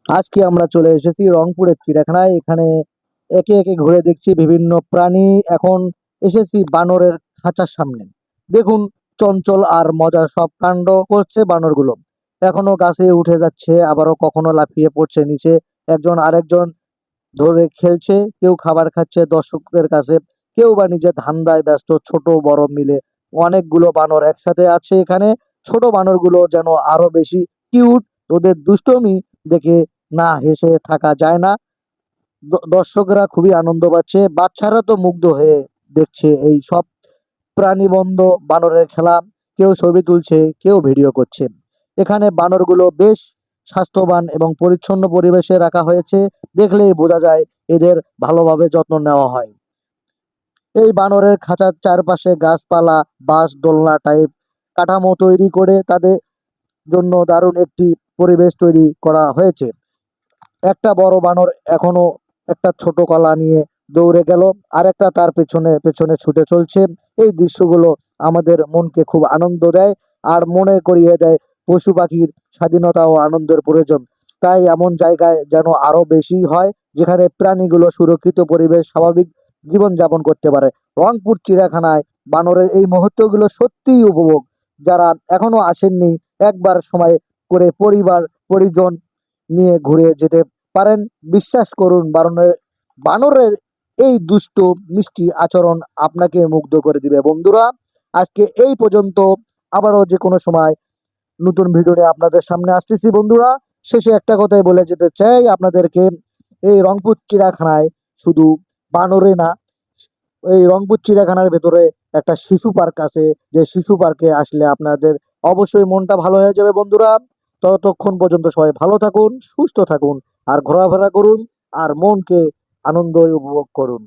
আজকে আমরা চলে এসেছি রংপুরের চিড়িয়াখানায়। এখানে একে একে ঘুরে দেখছি বিভিন্ন প্রাণী। এখন এসেছি বানরের খাঁচার সামনে। দেখুন, চঞ্চল আর মজার সব কাণ্ড করছে বানরগুলো। এখনো গাছে উঠে যাচ্ছে, আবারও কখনো লাফিয়ে পড়ছে নিচে। একজন আরেকজন ধরে খেলছে, কেউ খাবার খাচ্ছে দর্শকদের কাছে, কেউ বা নিজের ধান্দায় ব্যস্ত। ছোট বড় মিলে অনেকগুলো বানর একসাথে আছে এখানে। ছোট বানরগুলো যেন আরো বেশি কিউট। ওদের দুষ্টুমি দেখে না হেসে থাকা যায় না। দর্শকরা খুবই আনন্দ পাচ্ছে, বাচ্চারা তো মুগ্ধ হয়ে দেখছে এই সব প্রাণীবন্ধ বানরের খেলা। কেউ ছবি তুলছে, কেউ ভিডিও করছে। এখানে বানরগুলো বেশ স্বাস্থ্যবান এবং পরিচ্ছন্ন পরিবেশে রাখা হয়েছে। দেখলেই বোঝা যায় এদের ভালোভাবে যত্ন নেওয়া হয়। এই বানরের খাঁচার চারপাশে গাছপালা, বাঁশ, দোলনা টাইপ কাঠামো তৈরি করে তাদের জন্য দারুণ একটি পরিবেশ তৈরি করা হয়েছে। একটা বড় বানর এখনো একটা ছোট কলা নিয়ে দৌড়ে গেল, আর একটা তার পেছনে পেছনে ছুটে চলছে। এই দৃশ্যগুলো আমাদের মনকে খুব আনন্দ দেয়, আর মনে করিয়ে দেয় পশু পাখির স্বাধীনতা ও আনন্দের প্রয়োজন। তাই এমন জায়গায় যেন আরো বেশি হয়, যেখানে প্রাণীগুলো সুরক্ষিত পরিবেশ স্বাভাবিক জীবনযাপন করতে পারে। রংপুর চিড়িয়াখানায় বানরের এই মুহূর্তগুলো সত্যিই উপভোগ। যারা এখনো আসেননি, একবার সময় করে পরিবার পরিজন নিয়ে ঘুরে যেতে পারেন। বিশ্বাস করুন, বানরের এই দুষ্ট মিষ্টি আচরণ আপনাকে মুগ্ধ করে দিবে। বন্ধুরা, আজকে এই পর্যন্ত। আবারও যে কোনো সময় নতুন ভিডিও নিয়ে আপনাদের সামনে আসতেছি। বন্ধুরা, শেষে একটা কথাই বলে যেতে চাই আপনাদেরকে, এই রংপুর চিড়িয়াখানায় শুধু বানরে না, এই রংপুর চিড়িয়াখানার ভেতরে একটা শিশু পার্ক আছে, যে শিশু পার্কে আসলে আপনাদের অবশ্যই মনটা ভালো হয়ে যাবে। বন্ধুরা, ততক্ষণ পর্যন্ত সবাই ভালো থাকুন, সুস্থ থাকুন, আর ঘোরাফেরা করুন, আর মনকে আনন্দ উপভোগ করুন।